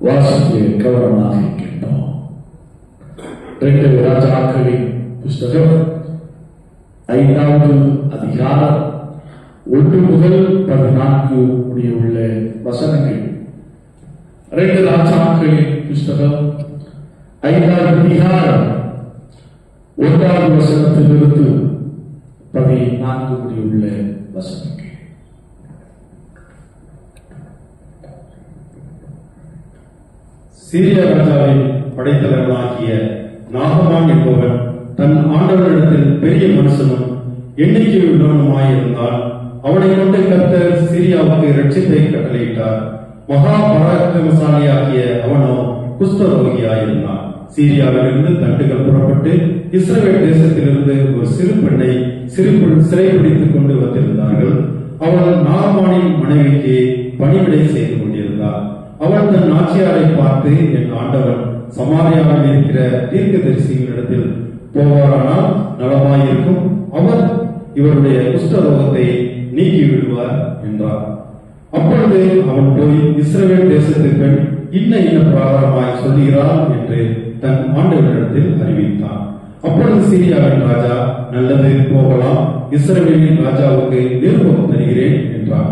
வாசிக்க கவனமாக இருக்கின்றோம். 2 ராஜாக்களின் புஸ்தகம் 5வது அதிகாரம் 1 முதல் 14 முடியுள்ள வசனங்கள். 2 ராஜாக்களின் புஸ்தகம் 5வது அதிகாரம் 1வது வசனத்திலிருந்து 14 முடியுள்ள வசனங்கள். சீரியா ராஜாவின் படைத்தலைவனாகிய நாகமான் என்பவன் தன் ஆண்டவரிடத்தில் பெரிய மனுஷனும் எண்ணிக்கையுள்ளவனுமாயிருந்தால் அவனை கொண்டு கர்த்தர் சீரியாவுக்கு இரட்சிப்பை கட்டளையிட்டார். மகா பராக்கிரமசாலியாகிய அவனோ குஷ்டரோகியாயிருந்தான். சீரியாவிலிருந்து தண்டுகள் புறப்பட்டு இஸ்ரவேல் தேசத்திலிருந்து ஒரு சிறு பெண்ணை சிறைப்பிடித்துக் கொண்டு வந்திருந்தார்கள். அவள் நாகமானின் மனைவிக்கு பணிவிடை செய்து கொண்டிருந்தார். அவள் தன் நாச்சியாரை பார்த்து, என் ஆண்டவன் சமாரியாவில் இருக்கிற தீர்க்கதரிசிகளிடத்தில் போவாரானால் நலமாயிருக்கும், அவர் இவருடைய குஷ்டரோகத்தை நீக்கி விடுவார் என்றார். அப்பொழுது அவன் போய் இஸ்ரவேல் தேசத்து பெண் இன்ன பிரகாரமாய் சொல்லுகிறாள் என்று தன் ஆண்டவரிடத்தில் அறிவித்தான். அப்பொழுது சீரியாவின் ராஜா, நல்லது, போகலாம், இஸ்ரவேலின் ராஜாவுக்கு நிருபம் தருகிறேன் என்றான்.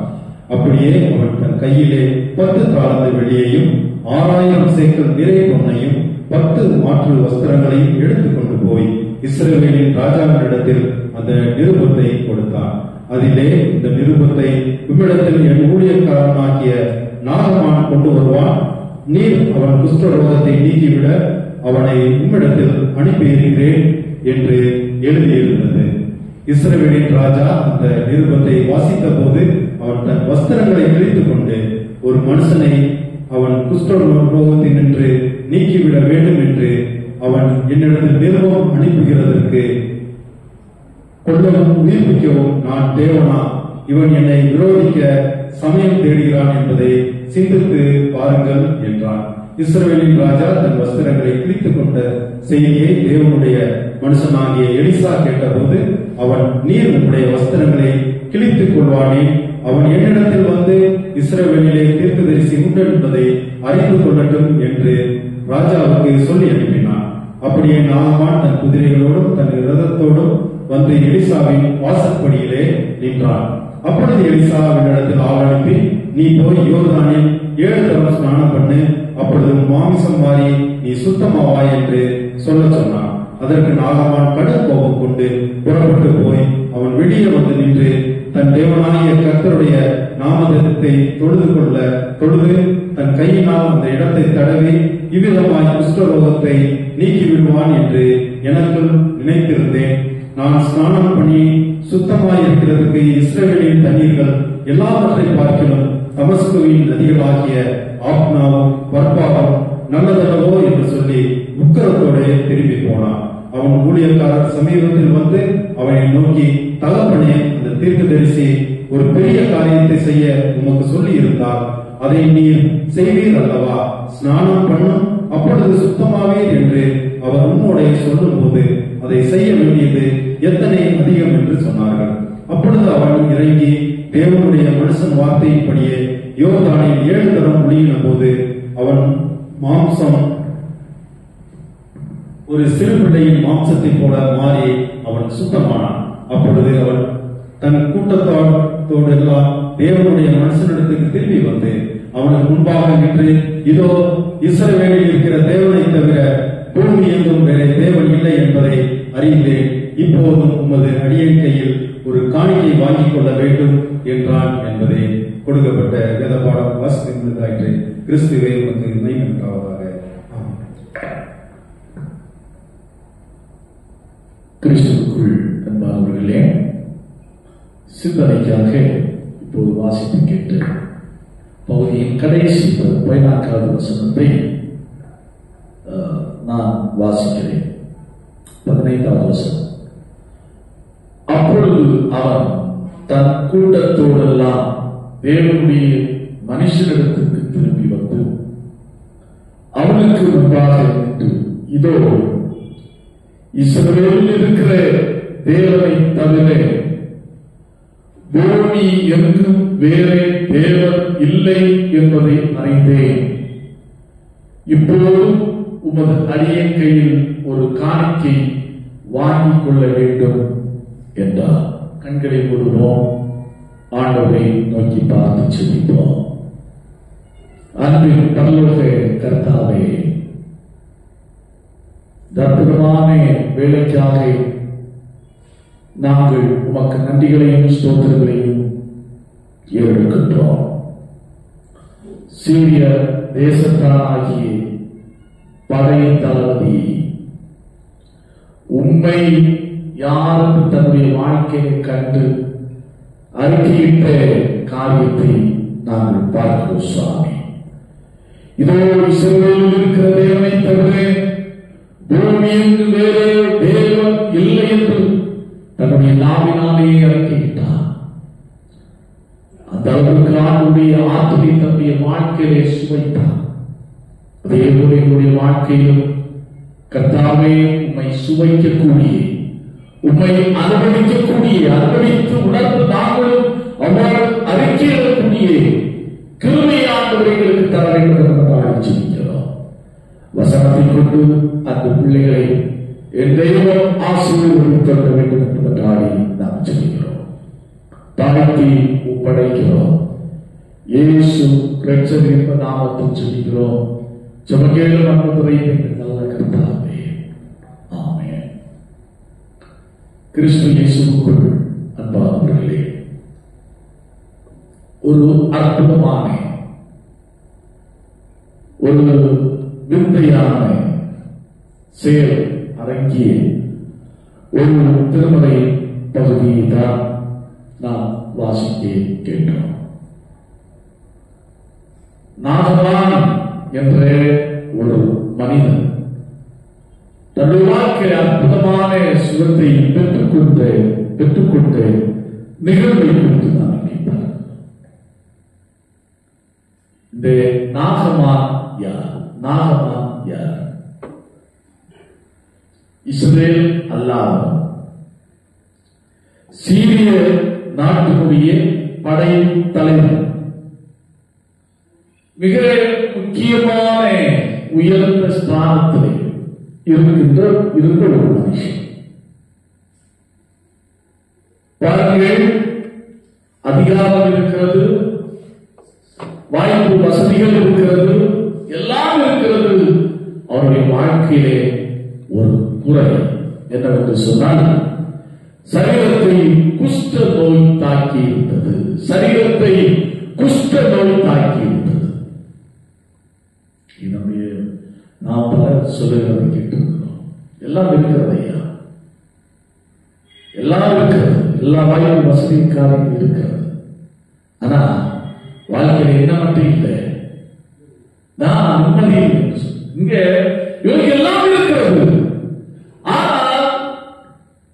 அப்படியே அவன் தன் கையிலே 10 தாலந்து வெள்ளியையும் 6000 சேக்கல் நிறை பொன்னையும் 10 மாற்று வஸ்திரங்களையும் எடுத்துக்கொண்டு போய் இஸ்ரவேலின் ராஜாவினிடத்தில் அந்த நிருபத்தை கொடுத்தான். அதிலே, இந்த நிருபத்தை உம்மிடத்தில் என் ஊழியக்காரனாகிய நாகமான் கொண்டு வருவான். நீர் அவன் குஷ்டரோகத்தை நீக்கிவிட அவனை உம்மிடத்தில் அனுப்பியிருக்கிறேன் என்று எழுதியிருந்தது. இஸ்ரவேலின் ராஜா அந்த நிருபத்தை வாசித்த போது அவன் தன் வஸ்திரங்களை கிழித்துக் கொண்டு, ஒரு மனுஷனை அவன் குஷ்டரோகத்தினின்று நீக்கிவிட வேண்டும் என்று அவன் என்னிடத்தில் நிருபம் அனுப்புகிறதற்கு கொல்லவும் உயிர்ப்பிக்கவும் நான் தேவனா? இவன் என்னை விரோதிக்க சமயம் தேடுகிறான் என்பதை சிந்தித்து பாருங்கள் என்றான். இஸ்ரவேலின் ராஜா தன் வஸ்திரங்களை கிழித்துக் கொண்ட செய்தியை தேவனுடைய மனுஷனாகிய எலிசா கேட்டபோது அவன், நீர் உன்னுடைய வஸ்திரங்களை கிழித்துக் கொள்வானே, அவன் என்னிடத்தில் வந்து இஸ்ரவேலிலே தீர்க்கதரிசி உண்டு என்பதை அறிந்து கொள்ளட்டும் என்று ராஜாவுக்கு சொல்லி அனுப்பினான். அப்படியே நாகமான் தன் குதிரைகளோடும் தன் ரதத்தோடும் வந்து எலிசாவின் வாசற்படியிலே நின்றான். அப்பொழுது எலிசா அவனிடத்தில் ஆள் அனுப்பி, நீ போய் யோர்தானில் 7 தரம் ஸ்நானம் பண்ணு, அப்பொழுது மாமிசம் மாறி நீ சுத்தமாவாய் என்று சொல்ல சொன்னான். அதற்கு நாகமான் கடும் கோபம் கொண்டு புறப்பட்டு போய் அவன் வெளியே வந்து நின்று தன் தேவனாகிய கர்த்தருடைய நாமத்தை தொழுது தன் கையினால் அந்த இடத்தை தடவி, இவ்விதமாய் குஷ்டரோகத்தை நீக்கி விடுவான் என்று எனக்குள் நினைத்திருந்தேன். நான் ஸ்நானம் பண்ணி சுத்தமாய் இருக்கிறதுக்கு இஸ்ரவேலின் தண்ணீர்கள் எல்லாவற்றை பார்க்கிலும் தமஸ்குவின் நதிகளாகிய ஆப்னாவும் பர்பாவும் நல்லதல்லவோ என்று சொல்லி உக்கரத்தோடு திரும்பி போனான். அவன் ஊழியக்காரர் சமீபத்தில் வந்து அவனை நோக்கி, தகப்பனே, அந்த தீர்க்கதரிசி ஒரு பெரிய காரியத்தை செய்ய உமக்கு சொல்லி இருந்தால் அதை நீர் செய்வீர் அல்லவா? ஸ்நானம் பண்ணும், அப்பொழுது சுத்தமாவீர் என்று அவர் உம்மோடே சொல்லும் போது அதை செய்ய வேண்டியது எத்தனை அதிகம் என்று சொன்னார்கள். அப்பொழுது அவன் இறங்கி தேவனுடைய மனுஷன் வார்த்தையின்படியே யோர்தானில் 7 தரம் முழுகின போது அவன் மாம்சம் ஒரு சிறு பிள்ளையின் மாம்சத்தை போல மாறி அவன் சுத்தமானான். அப்பொழுது அவன் தன் கூட்டத்தோடு எல்லாம் தேவனுடைய மனுஷனிடத்துக்கு திரும்பி வந்து அவனுக்கு முன்பாக நின்று, இதோ, இஸ்ரவேலில் இருக்கிற தேவனை தவிர பூமி எங்கும் வேற தேவன் இல்லை என்பதை அறிந்தேன். இப்போதும் உமது அடியேன் கையில் ஒரு காணிக்கை வாங்கிக் கொள்ள வேண்டும் என்றான் என்பதை கொடுக்கப்பட்ட வேத பாடம் வாசித்து கிறிஸ்துவை உமக்கு மையன்றாவதாக. கிறிஸ்துவுக்குள் அன்பானவர்களே, சிந்தனைக்காக இப்போது வாசித்து கேட்டு பகுதியின் கடைசி 14வது வசனத்தை நான் வாசிக்கிறேன். 15வது வசனம். அப்பொழுது அவன் தன் கூட்டத்தோடெல்லாம் தேவனுடைய மனுஷனிடத்துக்கு திரும்பி வந்து அவனுக்கு முன்பாக நின்று, இதோ இஸ்ரவேலில் இருக்கிற தேவனை தவிர பூமி எங்கும் வேறே தேவன் இல்லை என்பதை அறிந்தேன். இப்போதும் உமது அடியேன் கையில் ஒரு காணிக்கை வாங்கிக் கொள்ள வேண்டும் என்றார். கண்களை மூடுவோம், ஆண்டவரை நோக்கி பார்த்து செபிப்போம். அன்பின் பரலோக கர்த்தாவே, அற்புதமான வேலைக்காக நாங்கள் உமக்கு நன்றிகளையும் ஸ்தோத்திரங்களையும் ஏறெடுக்கின்றோம். சீரிய தேசத்தானாகிய படை தளபதி உண்மை யாருக்கு தன்னுடைய வாழ்க்கையை கண்டு அறிக்கையிட்ட காரியத்தை நாங்கள் பார்க்கிறோம் சுவாமி. இதோ இஸ்ரவேலில் இருக்கிற தேவனை தவிர பூமியில் வேறு தேவன் இல்லை என்று தன்னுடைய நாவினாலே அறிக்கையிட்டார். அந்த அளவுக்கு ஆண்டுடைய ஆற்றலை தன்னுடைய வாழ்க்கையிலே சுவைத்தார். அதே போல என்னுடைய வாழ்க்கையிலும் கர்த்தாவே உம்மை சுவைக்கக்கூடிய, உம்மை அனுபவித்து உணர்ந்து நாங்களும் அவ்வாறு அறிக்கையிடக்கூடிய கிருபை ஆண்டவர்களுக்கு தர வேண்டும் என்று ஆலோசிக்கிறோம். வசனத்தை கொண்டு அந்த பிள்ளைகளை என் தெய்வம் ஆசீர்வதித்து தர வேண்டும் என்று ஆடி நாம் சொல்கிறோம். தாழ்த்தி ஒப்படைக்கிறோம். இயேசு இரட்சகர் நாமத்தில் சொல்கிறோம். ஜெபக்கேளும் அன்புரை நல்ல கர்த்தாவே, ஆமென். கிறிஸ்து இயேசுவுக்குள் அன்பானவர்களே, ஒரு அற்புதமான, ஒரு விந்தையான செயல் அடங்கிய ஒரு திருமறை பகுதியை தான் நாம் வாசிக்க கேட்டோம். நாகமான் என்ற ஒரு மனிதன் தன்னுடைய வாழ்க்கையில் அற்புதமான சுகத்தை பெற்றுக்கொண்ட நிகழ்வை குறித்து நான் நினைப்பேன். இந்த நாகமான் யார்? நாகமான் யார்? இஸ்ரேல் அல்லாத சீரிய நாட்டினுடைய படை தலைவர், மிக முக்கியமான உயர்ந்த ஸ்தானத்தில் இருந்த ஒரு மனுஷன். பாருங்கள், அதிகாரம் இருக்கிறது, வாய்ப்பு வசதிகள் இருக்கிறது, எல்லாம் இருக்கிறது. அவருடைய வாழ்க்கையிலே ஒரு குறை என்னவென்று சொன்னால், சரீரத்தை குஷ்ட நோய் தாக்கி இருந்தது. சரீரத்தை குஷ்ட நோய் தாக்கி இருந்தது. என்னுடைய நாம் பல சொல்லுகிறதை கேட்டிருக்கிறோம். எல்லாம் இருக்கிறது ஐயா, எல்லாம் இருக்கிறது, எல்லா வாய்ப்பு வசதியும் காரணம் இருக்கிறது. ஆனா வாழ்க்கையில என்ன மட்டும் இல்லை, நான் நிம்மதி இங்க இவருக்கு எல்லாம் இருக்கிறது. ஆனால்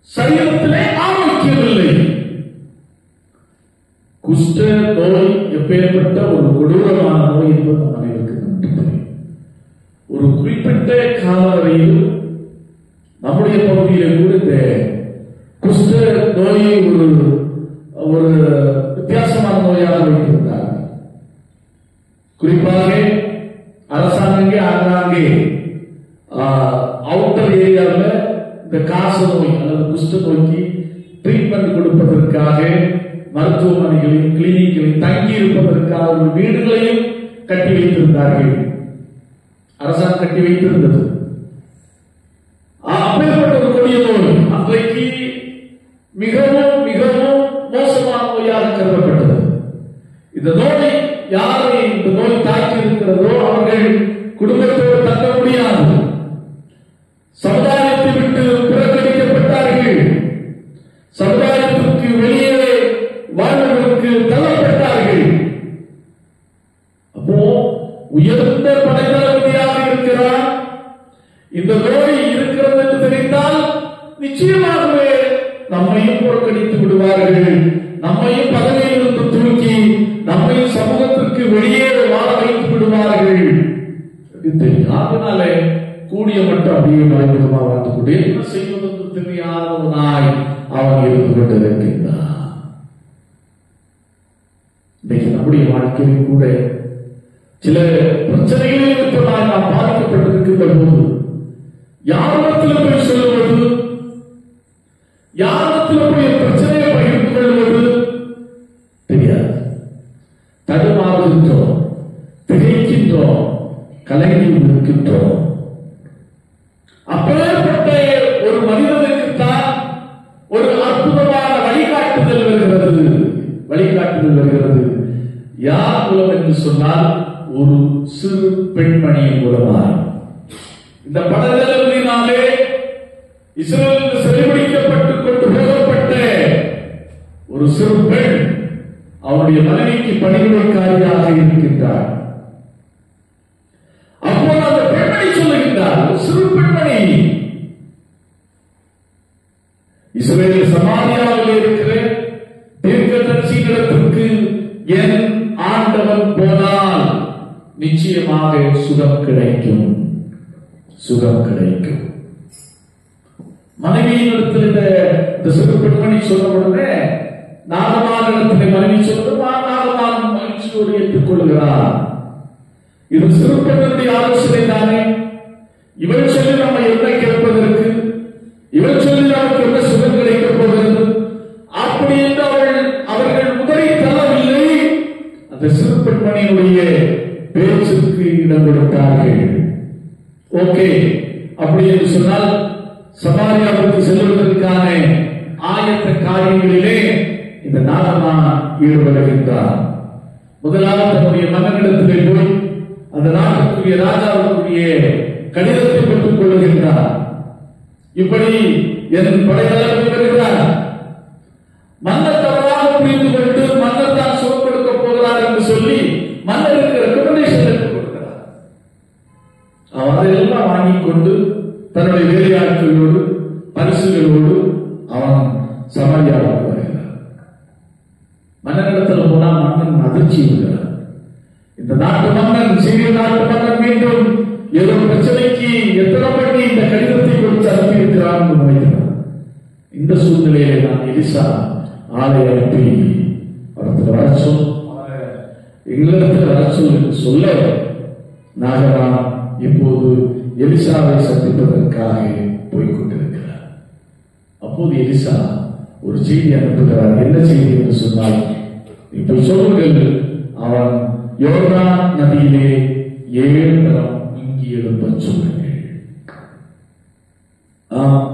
சரீரத்திலே ஆரோக்கியம் இல்லை. குஷ்ட நோய் எப்பேற்பட்ட ஒரு கொடூரமான நோய் என்பது நம் அனைவருக்கு நன்கு தெரியும். ஒரு குறிப்பிட்ட காலவரையில் நம்முடைய பகுதியில் கூட இந்த குஷ்ட நோயை ஒரு வித்தியாசமான நோயாக வைத்திருந்தார்கள். குறிப்பாக அரசாங்கங்கே ஆங்காங்கே அவுட்டர் ஏரியாவில் இந்த காச நோய் அல்லது குஷ்ட நோய்க்கு ட்ரீட்மெண்ட் கொடுப்பதற்காக மருத்துவமனைகளையும் கிளினிக்களையும் தங்கி இருப்பதற்காக வீடுகளையும் கட்டி வைத்திருந்தார்கள். அரசாங்கம் கட்டி வைத்திருந்தது. அப்பேற்பட்ட ஒரு கொடிய நோய் அன்றைக்கு மிகவும் மிகவும் மோசமான நோயாக கருதப்பட்டது. இந்த நோய் யாரை இந்த நோய் தாக்கி இருக்கிறதோ அவர்கள் குடும்பத்தோடு தங்க முடியாது, சமுதாயத்தை விட்டு புறக்கணிக்கப்பட்டார்கள், சமுதாயத்திற்கு வெளியே வாழ்வதற்கு தள்ளப்பட்டார்கள். அப்போ உயர்ந்த படைத்தளபதியாக இருக்கிறார், இந்த நோய் இருக்கிறது என்று தெரிந்தால் நிச்சயமாகவே நம்மையும் புறக்கணித்து விடுவார்கள், நம்மையும் பதவியிலிருந்து தூக்கி நம்மையும் சமூகத்திற்கு வெளியே வாழ வைத்து விடுவார்கள். அதனாலே கூடிய மட்டும் அப்படியே மறைமுகமாக வாழ்ந்து கொண்டு என்ன செய்வதற்கு தெரியாதவனாய் அவன் இருந்து கொண்டிருக்கின்றான். இன்னைக்கு நம்முடைய வாழ்க்கையில் கூட சில பிரச்சனைகளில் இருப்பதால் நாம் பாதிக்கப்பட்டிருக்கின்ற போது யாரிடத்தில் போய் சொல்லுவது, யாரிடத்தில் போய் பிரச்சனையை பகிர்ந்து கொள்வது தெரியாது. தடுமாறுகின்றோம், திகைக்கின்றோம், கலங்கி நிற்கின்றோம். அப்பேற்பட்ட ஒரு மனிதனுக்குத்தான் ஒரு அற்புதமான வழிகாட்டுதல் வருகிறது. யார் மூலம் என்று சொன்னால் ஒரு சிறு பெண்மணியின் மூலமாக. இந்த படங்களினாலே இஸ்ரவேலுக்கு சிறைபிடிக்கப்பட்டுக் கொண்டு போகப்பட்ட ஒரு சிறு பெண் அவருடைய மனைவிக்கு பணிவிடைக்காரியாக இருக்கின்றார். அப்போது அந்த பெண்மணி சொல்லுகின்றார், ஒரு சிறு பெண்மணி, இஸ்ரவேல் சமாரியாவில் இருக்கிற தீர்க்கதரிசியிடத்திற்கு என் ஆண்டவன் போனால் நிச்சயமாக சுகம் கிடைக்கும். மனைவியிடத்தில் இந்த சிறு பெண்மணி சொன்ன உடனே நாகமானிடத்தில் மனைவி சொல்லுவார், நாகமான் மகிழ்ச்சியோடு ஏற்றுக்கொள்கிறார். இது சிறு பெண்ணுடைய ஆலோசனை தானே. இவள் சொல்லி நம்ம என்ன கேட்பதற்கு, இவள் சொல்லி நமக்கு என்ன சுகம் கிடைக்கப் போகிறது அப்படி என்று அவர்கள் உதவி தரவில்லை. அந்த சிறு பெண்மணியுடைய பேச்சுக்கு இடம் கொடுத்தார்கள். ஓகே, அப்படி என்று சொன்னால் சமாரியாவுக்கு செல்வதற்கான ஆயத்த காரியங்களிலே இந்த நாகமான் ஈடுபடுகின்றார். முதலாவது தன்னுடைய மன்னனிடத்திலே போய் அந்த நாட்டுக்குரிய ராஜாவுக்குரிய கடிதத்தை பெற்றுக் கொள்கின்றார். இப்படி என் படைத்தளபதி வருகிறார், மன்னர் தவறாக புரிந்து கொண்டு மன்னர் தான் சுகம் கொடுக்க போகிறார் என்று சொல்லி மன்னருக்கு ரெக்கமெண்டேஷன் எடுத்துக் கொடுக்கிறார். அவர் அதையெல்லாம் வாங்கிக் கொண்டு தன்னுடைய வேலையாட்களோடு பரிசுகளோடு அவன் சமாரியாவுக்கு வருகிறார். மன்னனிடத்தில் போனால் மன்னன் அதிர்ச்சி வருகிறார். இந்த நாட்டு மன்னன், சீரிய நாட்டு மன்னன் மீண்டும் ஏதோ பிரச்சனைக்கு எத்தனை பண்ணி இந்த கடிதத்தை கொடுத்து அனுப்பியிருக்கிறார் என்று நினைக்கிறார். இந்த சூழ்நிலையை நான் எலிசா ஆலை அனுப்பி அவரத்தில் வரச்சொல், எங்களிடத்தில் வரச்சொல் என்று சொல்ல நாகமான் இப்போது எலிசாவை சந்திப்பதற்காக போய்கொண்டிருக்கிறார். அப்போது எலிசா ஒரு செய்தி அனுப்புகிறார். என்ன செய்தி என்று சொன்னால், இப்ப சொல்லுங்கள், அவன் யோர்தான் நதியிலே 7 தரம் இங்கி எழுப்ப சொல்லுங்கள்.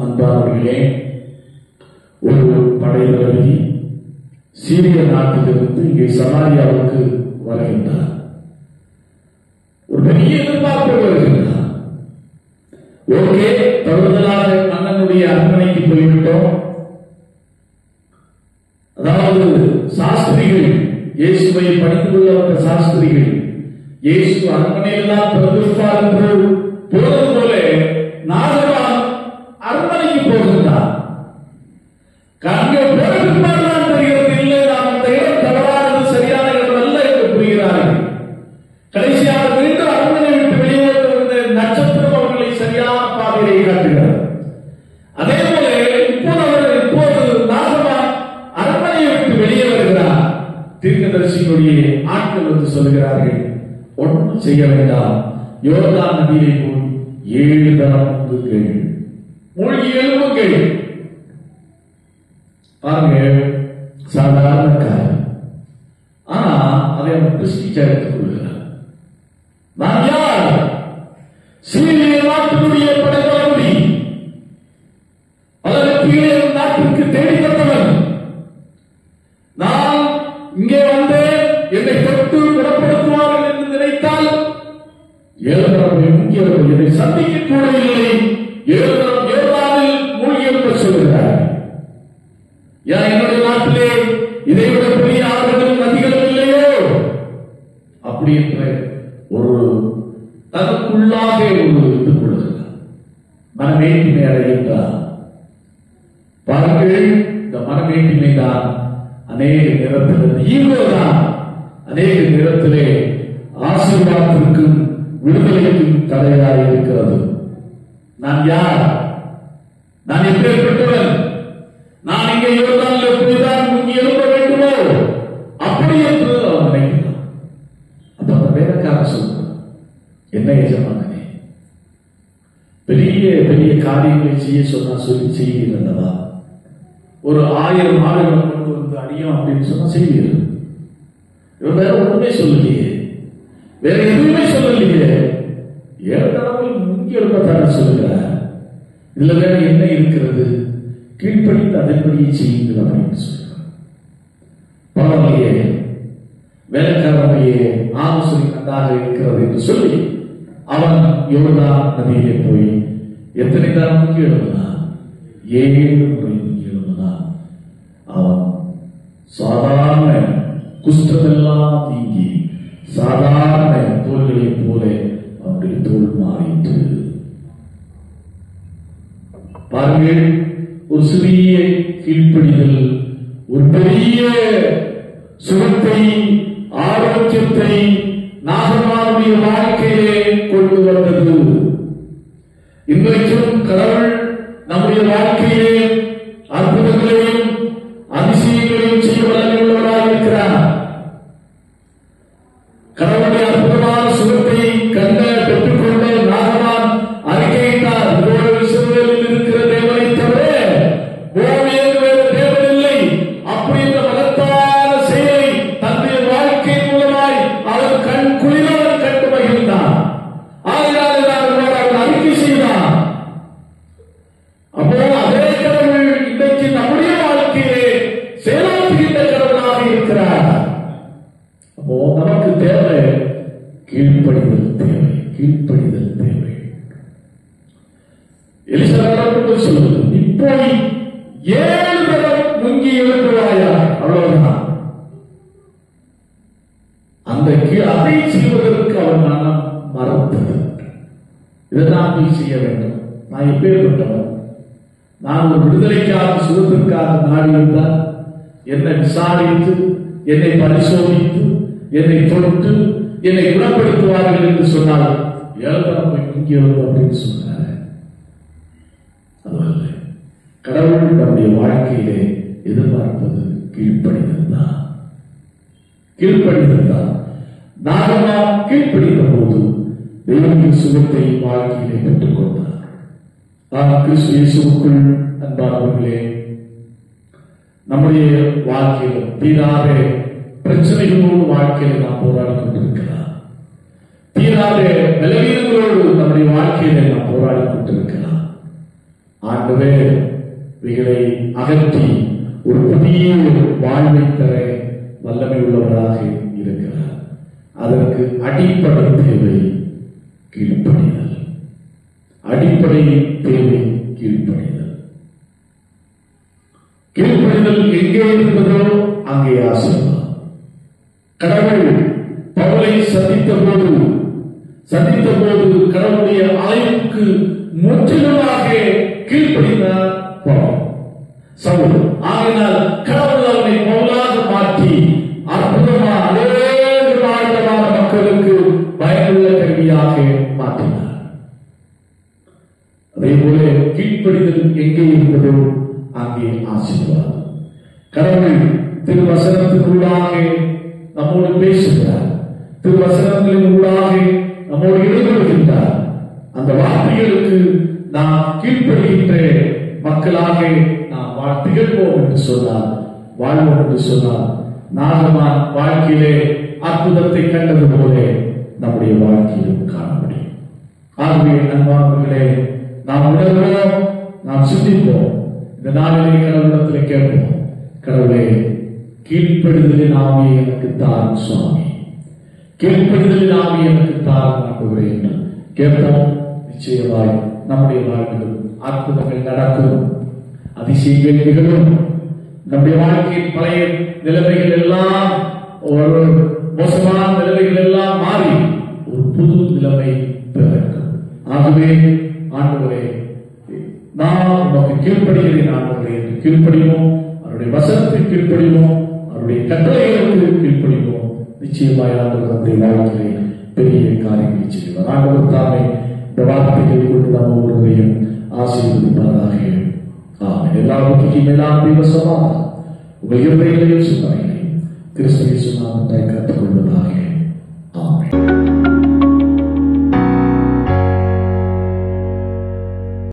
அன்பார்களே, ஒரு படைத்தளபதி சீரிய நாட்டிலிருந்து இங்கே சமாரியாவுக்கு வருகின்றார். ஒரு பெரிய எதிர்பார்ப்பு வருகின்றார். ஓகே, தவறுதலாக மன்னனுடைய அரண்மனைக்கு போய்விட்டோம். அதாவது சாஸ்திரிகள், இயேசுவை படித்து கொள்ள வந்த சாஸ்திரிகள் இயேசு அரண்மனையில் தான் பிறந்திருப்பார் என்று போவது போல நாகமான் அரண்மனைக்கு போகின்றார். அங்கே போயிருப்பார் தெரிகிறது, இல்லை நாம் அந்த இடம் தவறானது, சரியான இடம் அல்ல என்று புரிகிறார்கள். கடைசியாக மீண்டும் அரண்மனை விட்டு வெளியே வந்த நட்சத்திரம் அவர்களை சரியான பாதையை காட்டுகிறார். அதே போல இப்போது நாகமான் அரண்மனையை விட்டு வெளியே வருகிறார். தீர்க்கதரிசிகளுடைய ஆட்கள் வந்து சொல்லுகிறார்கள், ஒன்றும் செய்ய வேண்டாம், யோர்தான் நதியை போய் 7 தரம் மூழ்கி எழுப்புங்கள். பாருங்க, சாதாரண காரியம். ஆனா அதை அவன் கிறிஸ்டிச்சா எடுத்துக் கொள்கிறார். நான் யார்? சீரிய நாட்டினுடைய படைத்தளபதி, அதற்கு நாட்டிற்கு தேடித்தந்தவன். நான் இங்கே வந்து என்னை தொட்டு குணப்படுத்துவார்கள் என்று நினைத்தால் 7 தரம் முக்கியவர்கள் என்னை சந்திக்க கூட இல்லை. 7 தரம் யோர்தானில் மூழ்கி எழுப்ப சொல்கிறார். என்னுடைய நாட்டிலே இதைவிட பெரிய ஆறுகளும் நதிகளும் இல்லையோ? அப்படி என்ற ஒரு தனக்குள்ளாக ஒரு இது கொள்கிறார். மனமேட்டிமை அடைகின்றார். பாருங்கள், இந்த மனமேட்டிமை தான் அநேக நேரத்தில் ஈகோ தான் அநேக நேரத்திலே ஆசீர்வாதத்திற்கும் விடுதலைக்கும் தடையாக இருக்கிறது. நான் யார்? நான் எப்பேற்பட்டவன்? நான் இங்கே யோர்தானில் எப்படிதான் முங்கி எழுப்ப வேண்டுமோ அப்படி என்று அவன் நினைக்கிறான். அப்ப அந்த வேலைக்காரன் சொல்றான், என்ன எஜமானனே, பெரிய பெரிய காரியங்களை செய்ய சொன்னா சொல்லி செய்கிறதா? ஒரு 1000 ஆடுகளை கொண்டு வந்து அடியும் அப்படின்னு சொன்னா செய்வீர்கள். இவன் வேற ஒண்ணுமே சொல்லலையே, வேற எதுவுமே சொல்லலையே, 7 தடவை முங்கி எழுப்பத்தான சொல்லுகிறார். இதுல வேற என்ன இருக்கிறது? கீழ்ப்படிந்து அதன்படியே செய்யுங்கள் அப்படின்னு சொல்றார். பரவாயில்லையே, வேலைக்காரனையே ஆலோசனை நன்றாக இருக்கிறது என்று சொல்லி அவன் யோர்தான் நதியிலே போய் எத்தனை தான் முங்கி எழுப்பினான்? 7 முறை முங்கி எழுப்பினான். அவன் சாதாரண குஷ்டமெல்லாம் நீங்கி சாதாரண தோள்களை போல அவனுடைய தோல் மாறிட்டு. பாருங்கள், ஒரு சிறிய கீழ்ப்படிதல் ஒரு பெரிய சுகத்தை, ஆரோக்கியத்தை நாகமானுடைய வாழ்க்கையிலே கொண்டு வந்தது. இன்றைக்கும் கடவுள் நம்முடைய வாழ்க்கையிலே அற்புதங்களையும் அதிசயங்களையும் செய்ய வல்லமையுள்ளவராக இருக்கிறார். கடவுளுடைய அற்புதமான சுகத்தை கண்ட பெற்றுக்கொண்ட நாகமான் அறிக்கையிட்டார், இஸ்ரவேலில் இருக்கிற தேவனை தவிர பூமியில் வேறு தேவன் இல்லை. அப்படின்ற மகத்தான செயலை தன்னுடைய வாழ்க்கை மூலமாய் அவர் கண் குளிரவர் கண்டு மகிழ்ந்தார். ஆகையால் அவர் அறிக்கை செய்தார். அப்போ அதே கடவுள் இன்றைக்கு நம்முடைய வாழ்க்கையிலே செயலாற்றுகின்ற கடவுளாக இருக்கிறார். அப்போ நமக்கு தேவை கீழ்ப்படிதல், தேவை கீழ்ப்படிதல் தேவை. எலிசபெத் சொல்லுது, நீ போய் 7 தடவை முங்கி எழுப்புவாயா, அவ்வளவுதான். அந்த அதை செய்வதற்கு அவன் மனம் மறந்தது. இதைதான் போய் செய்ய வேண்டும். நான் எப்பேற்பட்டவன்? நான் ஒரு விடுதலைக்காக சுகத்திற்காக நாடி இருந்தால் என்னை விசாரித்து, என்னை பரிசோதித்து, என்னை தொட்டு, என்னை குணப்படுத்துவார்கள் என்று சொன்னால் 7 தடவை போய் முங்கி எழுப்பு அப்படின்னு சொன்னார். அதுவல்ல, கடவுள் நம்முடைய வாழ்க்கையிலே எதிர்பார்ப்பது கீழ்ப்படிதல் தான். கீழ்ப்படிதல் தான். நாகமான் கீழ்ப்படிந்த போது தெய்வீக சுகத்தை வாழ்க்கையிலே பெற்றுக் கொண்டார். கிறிஸ்து இயேசுவுக்குள் அன்பானவர்களே, நம்முடைய வாழ்க்கையில் தீராத பிரச்சனைகளோடு வாழ்க்கையில நாம் போராடி கொண்டிருக்கிறார். தீராத பலவீனங்களோடு நம்முடைய வாழ்க்கையில நாம் போராடி கொண்டிருக்கிறார். ஆண்டவே இவைகளை அகற்றி ஒரு புதிய வாழ்வை தர வல்லமை உள்ளவராக இருக்கிறார். அதற்கு அடிப்படை தேவை கீழ்ப்படிதல். அடிப்படை தேவை கீழ்ப்படிதல். கீழ்ப்படிதல் எங்கே இருந்ததோ அங்கே ஆசீர்வாதம். கடவுள் பவுலை சந்தித்த போது கடவுளுடைய அழைப்புக்கு முற்றிலுமாக கீழ்ப்படிந்தார் சவுல். ஆகினால் கடவுள் அவனை பவுலாக மாற்றி அற்புதமான அநேகமான மக்களுக்கு பயனுள்ள கல்வியாக மாற்றினார். அதே போல கீழ்ப்படிதல் எங்கே இருந்ததோ அங்கே ஆசீர்வாதம். கடவுள் திருவசனத்திற்குள்ளாக நம்மோடு பேசுகிறார். திருவசனங்களின் ஊடாக நம்மோடு ஈடுபடுகின்றார். அந்த வார்த்தைகளுக்கு நாம் கீழ்ப்படுகின்ற மக்களாக நாம் திகழ்வோம் என்று சொன்னார், வாழ்வோம் என்று சொன்னார். நாகமான் வாழ்க்கையிலே அற்புதத்தை கண்டது போல நம்முடைய வாழ்க்கையிலும் காண முடியும். ஆகவே அன்பானவர்களே, நாம் உணர்வோம், நாம் சிந்திப்போம். இந்த நாளிலே கடவுளிடத்தில் கேட்போம், கடவுளே கீழ்ப்படுதலின் ஆவியை எனக்கு தாரும் சுவாமி, கீழ்ப்படுதலின் ஆவியை எனக்கு தாரும் ஆண்டவரே என்று கேட்போம். நிச்சயமாய் நம்முடைய வாழ்விலும் அற்புதங்கள் நடக்கும், அதிசயங்கள் நிகழும். நம்முடைய வாழ்க்கையின் பழைய நிலைமைகள் எல்லாம், ஒரு மோசமான நிலைமைகள் எல்லாம் மாறி ஒரு புது நிலைமை பிறக்கும். ஆகவே ஆண்டவரே நான் உனக்கு கீழ்ப்படுகிறேன் ஆண்டவரே என்று கீழ்ப்படிவோம். அவருடைய வசனத்துக்கு கீழ்ப்படிவோம். அவருடைய கட்டளைகளுக்கு கீழ்ப்படிவோம். நிச்சயமாய் ஆண்டவர் நம்முடைய வாழ்க்கையை பெரிய காரியங்களை செய்வார். ஆண்டவர் தாமே இந்த வார்த்தைகளை கொண்டு நாம் ஒவ்வொருவரையும் ஆசீர்வதிப்பதாக. எல்லாவற்றுக்கும் மேலான தெய்வ சமாதானம் உங்கள் இருதயங்களையும் சிந்தனைகளையும் கிறிஸ்துவின் நாமத்தை கற்றுக்கொள்வதாக.